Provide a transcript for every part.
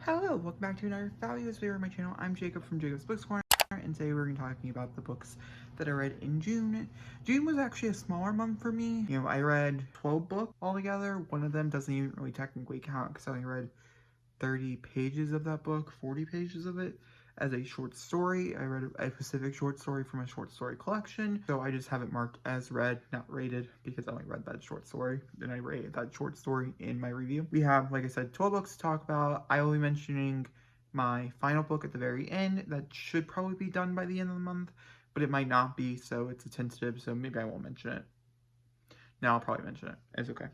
Hello, welcome back to another fabulous video on my channel. I'm Jacob from Jacob's Books Corner, and today we're going to be talking about the books that I read in June. June was actually a smaller month for me. I read 12 books altogether. One of them doesn't even really technically count because I only read 30 pages of that book, 40 pages of it, as a short story. I read a specific short story from a short story collection, so I just have it marked as read, not rated, because I only read that short story, and I rated that short story in my review. We have, like I said, 12 books to talk about. I will be mentioning my final book at the very end. That should probably be done by the end of the month, but it might not be, so it's a tentative, so maybe I won't mention it. No, I'll probably mention it. It's okay.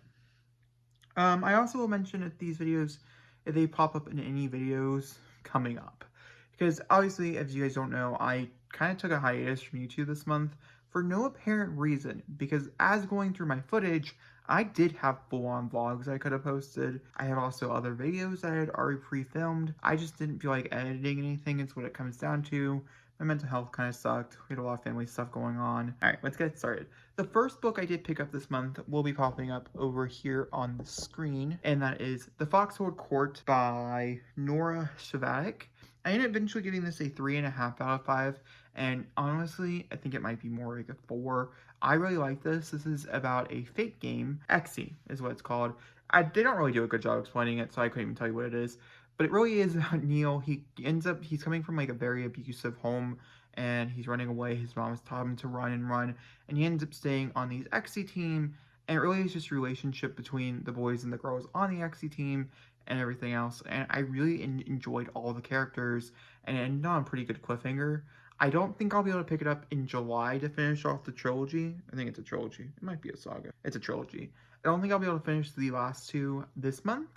I also will mention that these videos, if they pop up in any videos coming up. Because obviously, as you guys don't know, I kind of took a hiatus from YouTube this month for no apparent reason. Because as going through my footage, I did have full-on vlogs I could have posted. I have also other videos that I had already pre-filmed. I just didn't feel like editing anything. It's what it comes down to. My mental health kind of sucked. We had a lot of family stuff going on. Alright, let's get started. The first book I did pick up this month will be popping up over here on the screen, and that is The Foxhole Court by Nora Shavatic. I ended up eventually giving this a 3.5 out of 5, and honestly, I think it might be more like a 4. I really like this. This is about a fake game. Xe is what it's called. They don't really do a good job explaining it, so I couldn't even tell you what it is. But it really is Neil. He's coming from like a very abusive home, and he's running away. His mom has taught him to run and run, and he ends up staying on the Xe team. And it really is just a relationship between the boys and the girls on the Xe team and everything else. And I really enjoyed all the characters, and it ended on a pretty good cliffhanger. I don't think I'll be able to pick it up in July to finish off the trilogy. I think it's a trilogy. It might be a saga. It's a trilogy. I don't think I'll be able to finish the last two this month,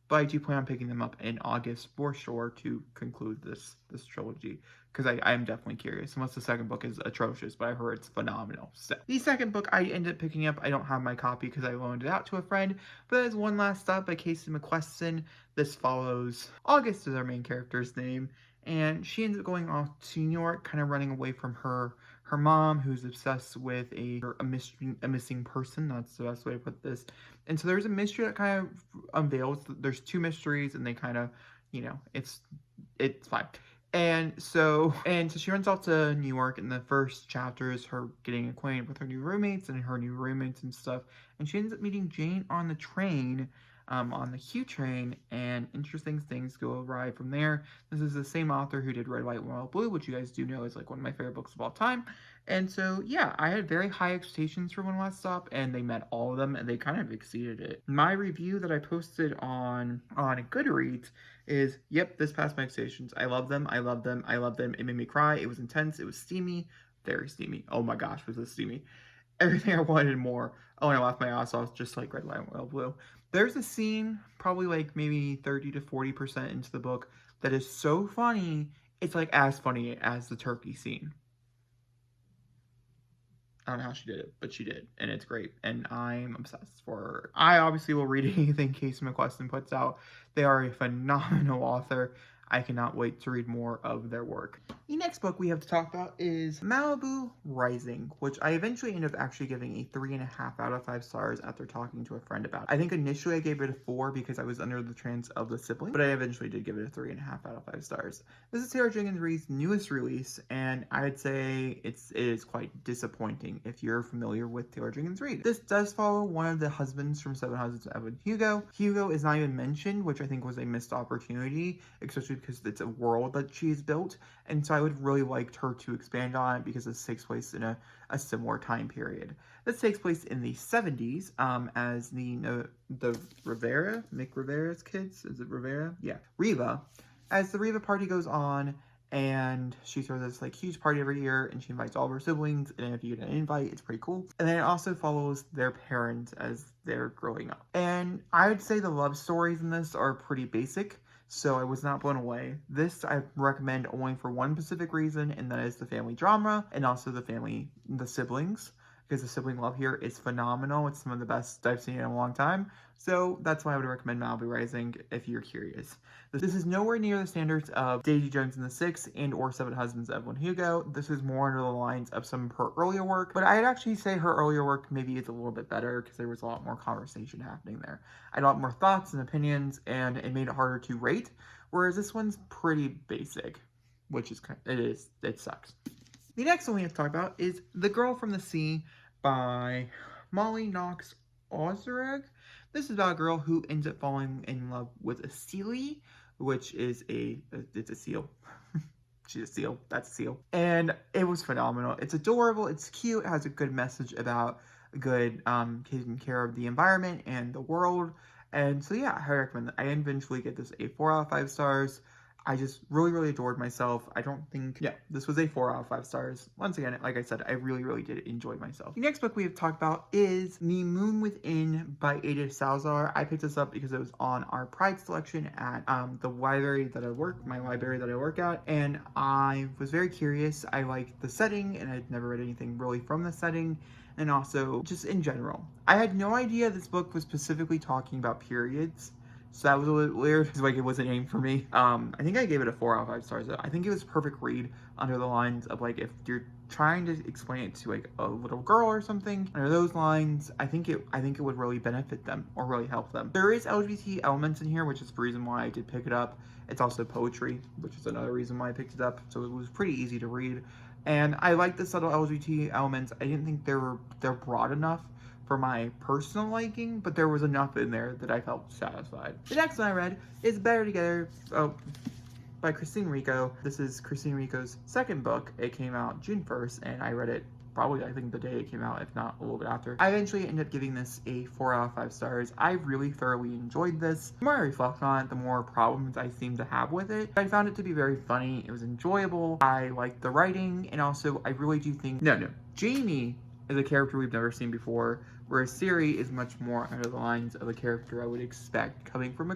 but I do plan on picking them up in August for sure to conclude this trilogy, because I am definitely curious, unless the second book is atrocious, but I heard it's phenomenal. So the second book I ended up picking up, I don't have my copy because I loaned it out to a friend, but there's One Last Stop by Casey McQuestion. This follows August is our main character's name, and she ends up going off to New York, kind of running away from her mom, who's obsessed with a missing person. That's the best way to put this. And so there's a mystery that kind of unveils. There's two mysteries, and they kind of, it's fine. And so she runs off to New York, and the first chapter is her getting acquainted with her new roommates and stuff. And she ends up meeting Jane on the train, on the Q train, and interesting things go awry from there. This is the same author who did Red, White, Royal Blue, which you guys do know is like one of my favorite books of all time. And so, yeah, I had very high expectations for One Last Stop, and they met all of them, and they kind of exceeded it. My review that I posted on Goodreads is, yep, this passed my expectations. I love them. I love them. I love them. It made me cry. It was intense. It was steamy. Very steamy. Oh my gosh, was this steamy. Everything I wanted more. Oh, and I laughed my ass off, just like Red, White, Royal Blue. There's a scene, probably like maybe 30 to 40% into the book, that is so funny, it's like as funny as the turkey scene. I don't know how she did it, but she did, and it's great, and I'm obsessed for her. I obviously will read anything Casey McQuestion puts out. They are a phenomenal author. I cannot wait to read more of their work. The next book we have to talk about is Malibu Rising, which I eventually ended up actually giving a 3.5 out of 5 stars after talking to a friend about it. I think initially I gave it a 4 because I was under the trance of the sibling, but I eventually did give it a 3.5 out of 5 stars. This is Taylor Jenkins Reid's newest release, and I'd say it is quite disappointing if you're familiar with Taylor Jenkins Reid. This does follow one of the husbands from Seven Husbands of Evelyn Hugo. Hugo is not even mentioned, which I think was a missed opportunity, especially because it's a world that she's built, and so I would really like her to expand on it because this takes place in a similar time period. This takes place in the 70s, as the Rivera, Mick Rivera's kids, is it Rivera? Yeah, Riva. As the Riva party goes on, and she throws this like huge party every year, and she invites all of her siblings, and if you get an invite, it's pretty cool. And then it also follows their parents as they're growing up. And I would say the love stories in this are pretty basic, so I was not blown away. This I recommend only for one specific reason, and that is the family drama, and also the siblings, because the sibling love here is phenomenal. It's some of the best I've seen in a long time. So that's why I would recommend Malibu Rising if you're curious. This is nowhere near the standards of Daisy Jones and the Six and or Seven Husbands of Evelyn Hugo. This is more under the lines of some of her earlier work, but I'd actually say her earlier work maybe is a little bit better because there was a lot more conversation happening there. I had a lot more thoughts and opinions, and it made it harder to rate, whereas this one's pretty basic, which is it sucks. The next one we have to talk about is The Girl from the Sea by Molly Knox Ozureg. This is about a girl who ends up falling in love with a sealy, which is it's a seal. She's a seal. That's a seal. And it was phenomenal. It's adorable. It's cute. It has a good message about good taking care of the environment and the world. And so yeah, I recommend that. I eventually get this a 4 out of 5 stars. I just really adored myself. I don't think, yeah, this was a 4 out of 5 stars. Once again, like I said, I really did enjoy myself. The next book we have talked about is The Moon Within by Ada Salazar. I picked this up because it was on our Pride selection at the library that I work, my library that I work at, and I was very curious. I liked the setting, and I'd never read anything really from the setting, and also just in general. I had no idea this book was specifically talking about periods. So that was a little weird, because like it wasn't aimed for me. I think I gave it a 4 out of 5 stars though. I think it was a perfect read under the lines of like if you're trying to explain it to like a little girl or something, under those lines, I think it would really benefit them or really help them. There is LGBT elements in here, which is the reason why I did pick it up. It's also poetry, which is another reason why I picked it up. So it was pretty easy to read. And I like the subtle LGBT elements. I didn't think they're broad enough for my personal liking, but there was enough in there that I felt satisfied. The next one I read is Better Together by Christine Rico. This is Christine Rico's second book. It came out June 1st, and I read it probably, I think, the day it came out, if not a little bit after. I eventually ended up giving this a 4 out of 5 stars. I really thoroughly enjoyed this. The more I reflect on it, the more problems I seem to have with it. I found it to be very funny. It was enjoyable. I liked the writing, and also I really do think, Jamie is a character we've never seen before, whereas Siri is much more under the lines of a character I would expect coming from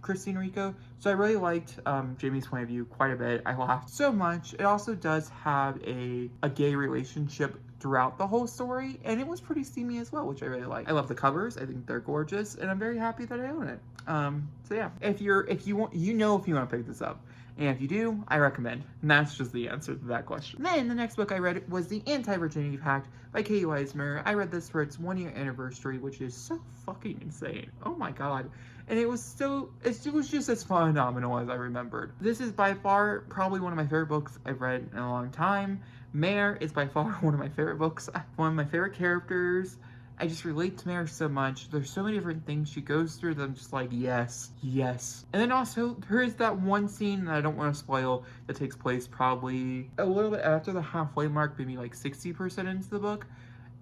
Christine Rico. So I really liked Jamie's point of view quite a bit. I laughed so much. It also does have a gay relationship throughout the whole story, and it was pretty steamy as well, which I really like. I love the covers. I think they're gorgeous, and I'm very happy that I own it. So yeah, if you want to pick this up. And if you do, I recommend. And that's just the answer to that question. Then the next book I read was The Anti-Virginity Pact by Katie Weismer. I read this for its 1-year anniversary, which is so fucking insane. Oh my god. And it was just as phenomenal as I remembered. This is by far probably one of my favorite books I've read in a long time. Mare is by far one of my favorite books. One of my favorite characters. I just relate to Mare so much. There's so many different things she goes through that I'm just like, yes. And then also, there is that one scene that I don't want to spoil that takes place probably a little bit after the halfway mark, maybe like 60% into the book,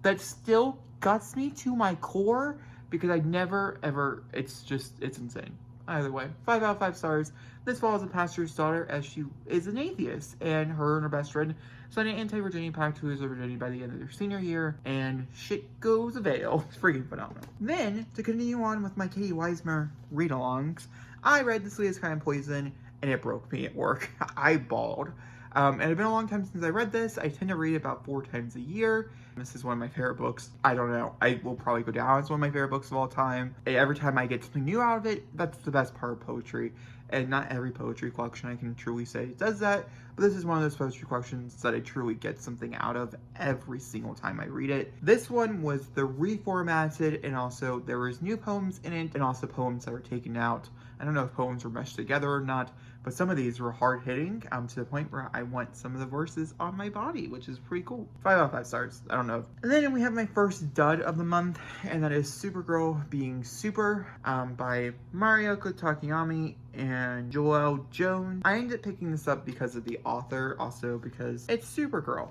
that still guts me to my core because I never ever, it's insane. Either way, 5 out of 5 stars. This follows a pastor's daughter as she is an atheist, and her and her best friend sign an anti-virginity pact to lose their virginity by the end of their senior year, and shit goes avail. It's freaking phenomenal. Then, to continue on with my Katie Weismer read-alongs, I read The Sweetest Kind of Poison, and it broke me at work. I bawled. And it's been a long time since I read this. I tend to read about 4 times a year. This is one of my favorite books. I don't know. I will probably go down as one of my favorite books of all time. Every time I get something new out of it, that's the best part of poetry. And not every poetry collection I can truly say does that. But this is one of those poetry collections that I truly get something out of every single time I read it. This one was the reformatted, and also there was new poems in it, and also poems that were taken out. I don't know if poems were meshed together or not, but some of these were hard-hitting to the point where I want some of the verses on my body, which is pretty cool. 5 out of 5 stars. I don't know. And then we have my first dud of the month, and that is Supergirl Being Super by Marioko Takayami and Joelle Jones. I ended up picking this up because of the author, also because it's Supergirl.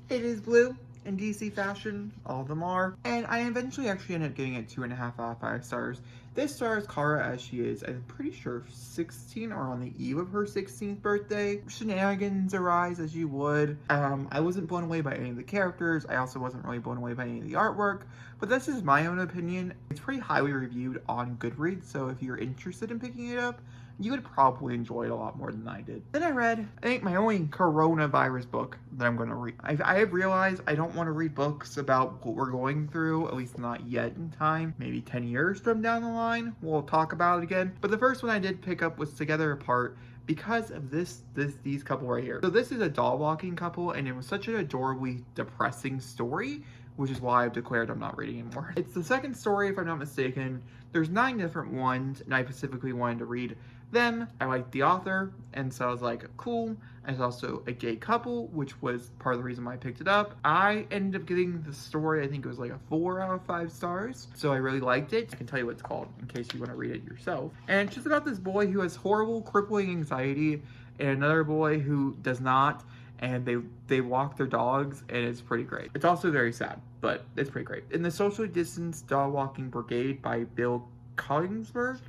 It is blue in DC fashion, all of them are, and I eventually actually ended up giving it 2.5 out of 5 stars. This stars Kara as she is, I'm pretty sure 16 or on the eve of her 16th birthday. Shenanigans arise as you would. I wasn't blown away by any of the characters. I also wasn't really blown away by any of the artwork, but this is my own opinion. It's pretty highly reviewed on Goodreads, so if you're interested in picking it up, you would probably enjoy it a lot more than I did. Then I read, I think, my only coronavirus book that I'm going to read. I have realized I don't want to read books about what we're going through, at least not yet in time. Maybe 10 years from down the line, we'll talk about it again. But the first one I did pick up was Together Apart because of these couple right here. So this is a doll walking couple, and it was such an adorably depressing story, which is why I've declared I'm not reading anymore. It's the second story, if I'm not mistaken. There's 9 different ones, and I specifically wanted to read them. I liked the author, and so I was like, cool. And it's also a gay couple, which was part of the reason why I picked it up. I ended up getting the story, I think it was like a 4 out of 5 stars. So I really liked it. I can tell you what it's called in case you want to read it yourself. And it's just about this boy who has horrible, crippling anxiety and another boy who does not. And they walk their dogs, and it's pretty great. It's also very sad, but it's pretty great. In the Socially Distanced Dog Walking Brigade by Bill Collingsburg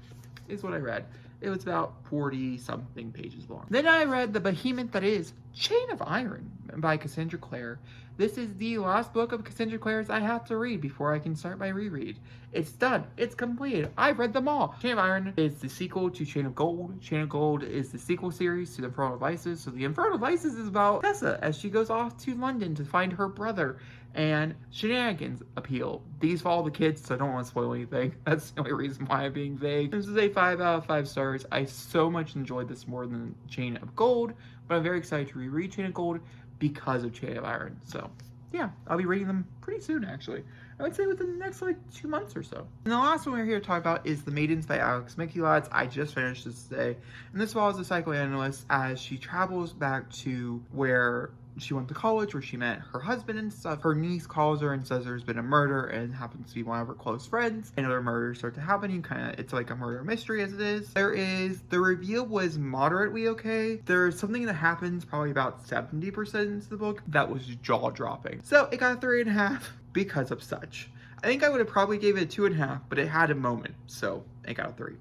is what I read. It was about 40-something pages long. Then I read the behemoth that is Chain of Iron by Cassandra Clare. This is the last book of Cassandra Clare's I have to read before I can start my reread. It's done. It's completed. I've read them all. Chain of Iron is the sequel to Chain of Gold. Chain of Gold is the sequel series to the Infernal Vices. So the Infernal Vices is about Tessa as she goes off to London to find her brother, and shenanigans appeal. These follow the kids, so I don't want to spoil anything. That's the only reason why I'm being vague. This is a 5 out of 5 stars. I so much enjoyed this more than Chain of Gold, but I'm very excited to reread Chain of Gold because of Chain of Iron. So yeah, I'll be reading them pretty soon, actually. I would say within the next like 2 months or so. And the last one we're here to talk about is The Maidens by Alex Mikulats. I just finished this today, and this follows a psychoanalyst as she travels back to where she went to college, where she met her husband and stuff. Her niece calls her and says there's been a murder, and happens to be one of her close friends. And other murders start to happen. It's like a murder mystery as it is. The reveal was moderately okay. There's something that happens probably about 70% into the book that was jaw-dropping. So it got a 3.5 because of such. I think I would have probably gave it a 2.5, but it had a moment, so it got a 3.5.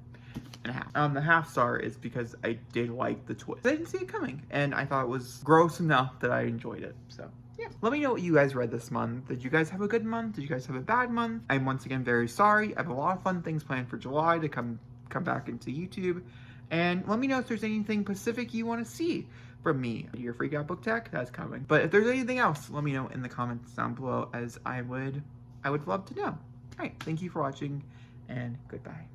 The half star is because I did like the twist. I didn't see it coming, and I thought it was gross enough that I enjoyed it. So yeah, let me know what you guys read this month. Did you guys have a good month? Did you guys have a bad month? I'm once again very sorry. I have a lot of fun things planned for July to come back into YouTube, and let me know if there's anything specific you want to see from me. Your Freak Out Book Tech, that's coming. But if there's anything else, let me know in the comments down below, as I would love to know. All right, thank you for watching, and goodbye.